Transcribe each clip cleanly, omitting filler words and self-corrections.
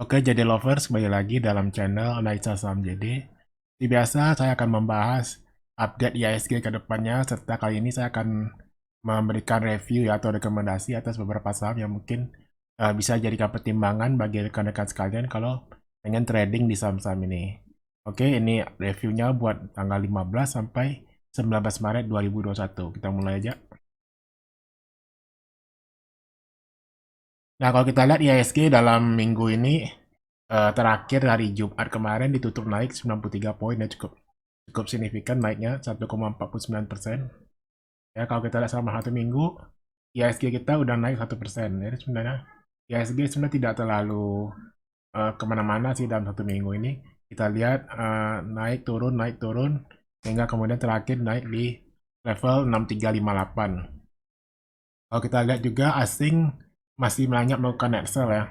Oke, jadi lovers, kembali lagi dalam channel Analisa Saham JD. Seperti biasa, saya akan membahas update IHSG ke depannya, serta kali ini saya akan memberikan review ya, atau rekomendasi atas beberapa saham yang mungkin bisa jadikan pertimbangan bagi rekan-rekan sekalian kalau pengen trading di saham-saham ini. Oke, ini reviewnya buat tanggal 15 sampai 19 Maret 2021. Kita mulai aja. Nah, kalau kita lihat IHSG dalam minggu ini terakhir hari Jumat kemarin ditutup naik 93 poin ya, cukup signifikan naiknya 1,49%. Ya, kalau kita lihat selama satu minggu IHSG kita udah naik 1%. Jadi sebenarnya IHSG sebenarnya tidak terlalu kemana-mana sih dalam satu minggu ini. Kita lihat naik turun sehingga kemudian terakhir naik di level 6358. Kalau kita lihat juga asing masih banyak melakukan net sell ya.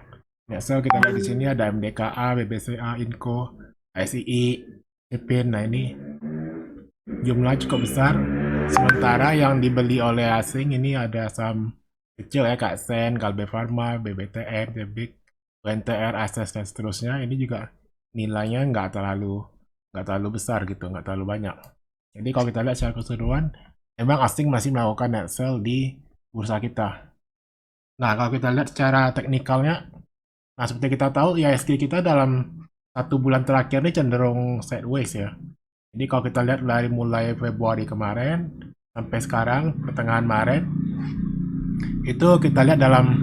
Net sell kita lihat di sini ada MDKA, BBCA, Inco, SII, Ipin. Nah, ini jumlah cukup besar. Sementara yang dibeli oleh asing ini ada saham kecil ya, Kaksen, Kalbe Pharma, BBTM, Tebik, UNTR, Ases dan seterusnya. Ini juga nilainya nggak terlalu besar gitu, nggak terlalu banyak. Jadi kalau kita lihat secara keseluruhan, memang asing masih melakukan net sell di bursa kita. Nah, kalau kita lihat secara teknikalnya, nah seperti kita tahu IHSG kita dalam satu bulan terakhir ini cenderung sideways ya. Jadi kalau kita lihat dari mulai Februari kemarin sampai sekarang pertengahan Maret, itu kita lihat dalam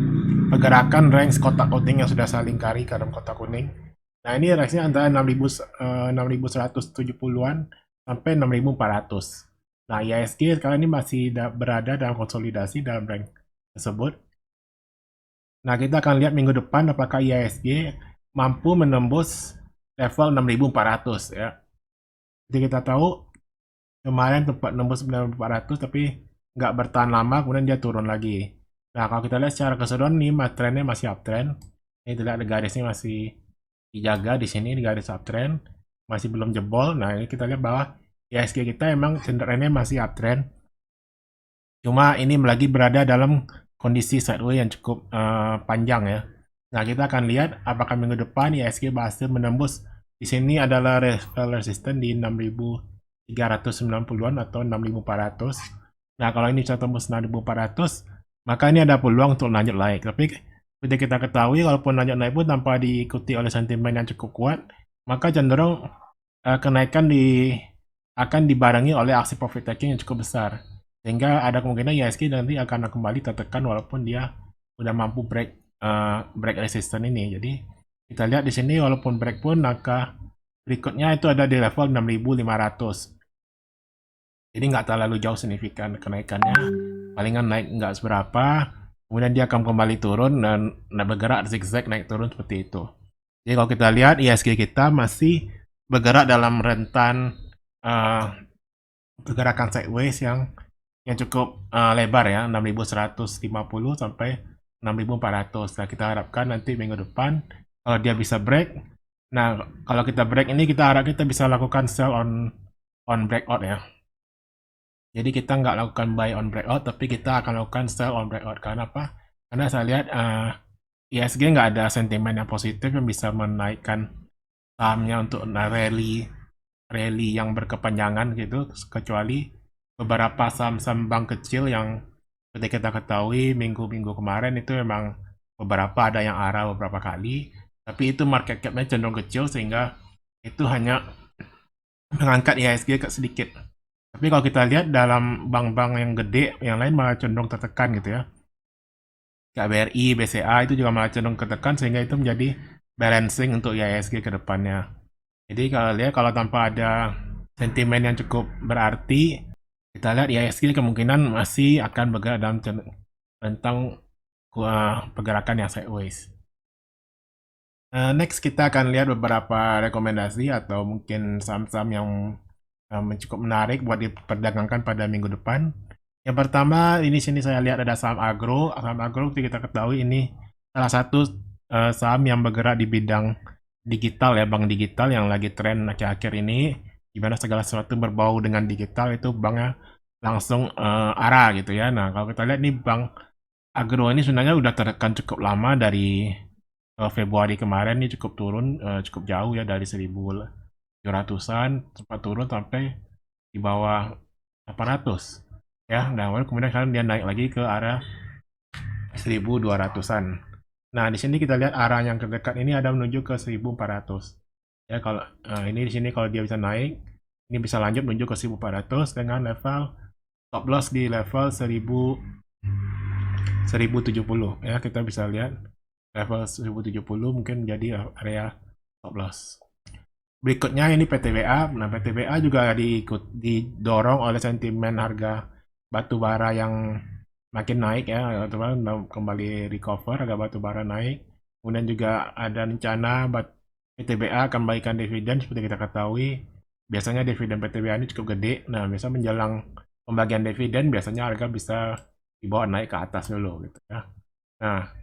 pergerakan range kotak kuning yang sudah saya lingkari ke dalam kotak kuning. Nah, ini range-nya antara 6.170-an sampai 6.400. Nah, IHSG sekarang ini masih berada dalam konsolidasi dalam range tersebut. Nah, kita akan lihat minggu depan apakah IHSG mampu menembus level 6.400 ya. Jadi kita tahu kemarin tempat nembus 6.400 tapi nggak bertahan lama, kemudian dia turun lagi. Nah, kalau kita lihat secara keseluruhan nih, trennya masih uptrend. Ini tidak ada garisnya masih dijaga di sini, di garis uptrend, masih belum jebol. Nah, ini kita lihat bahwa IHSG kita emang trennya masih uptrend. Cuma ini lagi berada dalam kondisi sideways yang cukup panjang ya. Nah, kita akan lihat apakah minggu depan IHSG berhasil menembus. Di sini adalah level resisten di 6.390-an atau 6.400. Nah, kalau ini bisa tembus 6.400, maka ini ada peluang untuk lanjut naik. Tapi seperti kita ketahui, walaupun lanjut naik pun tanpa diikuti oleh sentimen yang cukup kuat, maka cenderung kenaikan akan dibarengi oleh aksi profit taking yang cukup besar. Sehingga ada kemungkinan IHSG nanti akan kembali tertekan walaupun dia udah mampu break resistance ini. Jadi kita lihat di sini walaupun break pun angka berikutnya itu ada di level 6.500. Jadi nggak terlalu jauh signifikan kenaikannya. Palingan naik nggak seberapa. Kemudian dia akan kembali turun dan bergerak zigzag naik turun seperti itu. Jadi kalau kita lihat IHSG kita masih bergerak dalam rentan pergerakan sideways yang cukup lebar ya, 6.150 sampai 6.400. Nah, kita harapkan nanti minggu depan kalau dia bisa break. Nah, kalau kita break ini kita harap kita bisa lakukan sell on breakout ya. Jadi kita nggak lakukan buy on breakout, tapi kita akan lakukan sell on breakout. Karena apa? Karena saya lihat IHSG nggak ada sentimen yang positif yang bisa menaikkan sahamnya untuk rally yang berkepanjangan gitu, kecuali beberapa saham-saham bank kecil yang seperti kita ketahui minggu-minggu kemarin itu memang beberapa ada yang arah beberapa kali, tapi itu market cap-nya cenderung kecil sehingga itu hanya mengangkat IHSG sedikit. Tapi kalau kita lihat dalam bank-bank yang gede, yang lain malah cenderung tertekan gitu ya. Kayak BRI, BCA itu juga malah cenderung tertekan sehingga itu menjadi balancing untuk IHSG ke depannya. Jadi kalau lihat kalau tanpa ada sentimen yang cukup berarti, kita lihat IHSG kemungkinan masih akan bergerak dalam tentang pergerakan yang sideways. Next kita akan lihat beberapa rekomendasi atau mungkin saham-saham yang cukup menarik buat diperdagangkan pada minggu depan. Yang pertama, ini sini saya lihat ada saham agro. Saham agro kita ketahui ini salah satu saham yang bergerak di bidang digital ya, bank digital yang lagi tren akhir-akhir ini, di mana segala sesuatu berbau dengan digital itu banknya langsung arah gitu ya. Nah, kalau kita lihat nih bank agro ini sebenarnya udah tertekan cukup lama dari Februari kemarin ini cukup turun, cukup jauh ya dari 1.700-an, sempat turun sampai di bawah 800 ya. Nah, baru kemudian sekarang dia naik lagi ke arah 1.200-an. Nah, di sini kita lihat arah yang terdekat ini ada menuju ke 1.400. Ya, kalau ini di sini kalau dia bisa naik, ini bisa lanjut menuju ke 1.400 dengan level stop loss di level 1070 ya. Kita bisa lihat level 1070 mungkin jadi area stop loss. Berikutnya ini PTBA. Nah, PTBA juga didorong oleh sentimen harga batu bara yang makin naik ya, teman-teman, kembali recover harga batu bara naik. Kemudian juga ada rencana PTBA akan baikkan dividen seperti kita ketahui. Biasanya dividen PTBA ini cukup gede. Nah, biasa menjelang pembagian dividen biasanya harga bisa dibawa naik ke atas dulu gitu ya. Nah,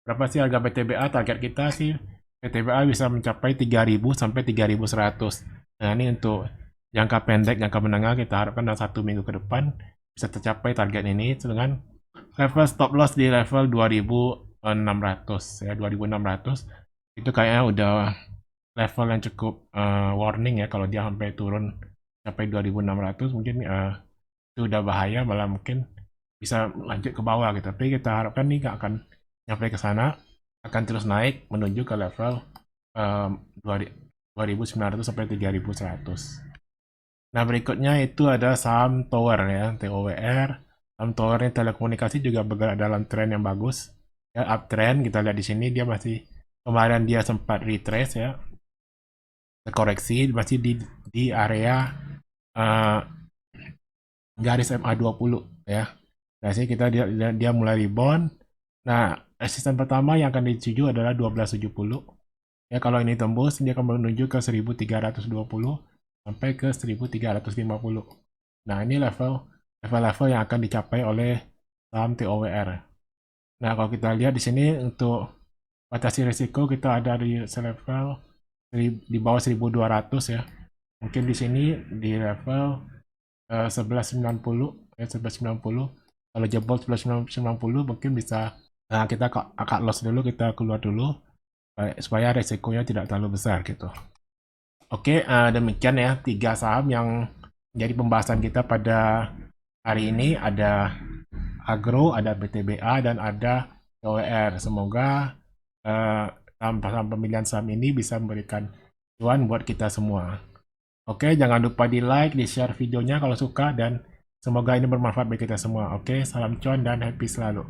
berapa sih harga PTBA? Target kita sih PTBA bisa mencapai 3.000 sampai 3.100. Nah, ini untuk jangka pendek, jangka menengah kita harapkan dalam 1 minggu ke depan bisa tercapai target ini dengan level stop loss di level 2.600 ya. 2.600 itu kayaknya udah level yang cukup warning ya. Kalau dia sampai turun sampai 2.600 mungkin itu udah bahaya, malah mungkin bisa lanjut ke bawah gitu. Tapi kita harapkan nih nggak akan nyampe ke sana, akan terus naik menuju ke level 2.900 sampai 3.100. Nah, berikutnya itu ada saham tower ya, TOWR. Saham tower ini telekomunikasi juga bergerak dalam tren yang bagus. Ya, uptrend kita lihat di sini dia masih kemarin dia sempat retrace ya, terkoreksi masih di area uh, garis MA20 ya. Nah, sini dia mulai rebound. Nah, resisten pertama yang akan dituju adalah 1270. Ya, kalau ini tembus, dia akan menuju ke 1320 sampai ke 1350. Nah, ini level-level yang akan dicapai oleh saham TOWR. Nah, kalau kita lihat di sini untuk batasi risiko kita ada di level di bawah 1.200 ya. Mungkin di sini di level 1190 ya, 1190. Kalau jebol 1190 mungkin bisa kita akad loss dulu, kita keluar dulu supaya resikonya tidak terlalu besar gitu. Oke, demikian ya 3 saham yang menjadi pembahasan kita pada hari ini. Ada Agro, ada BTBA, dan ada TOWR. Semoga saham-saham pemilihan saham ini bisa memberikan cuan buat kita semua. Oke, jangan lupa di like, di share videonya kalau suka, dan semoga ini bermanfaat bagi kita semua. Oke, salam cuan dan happy selalu.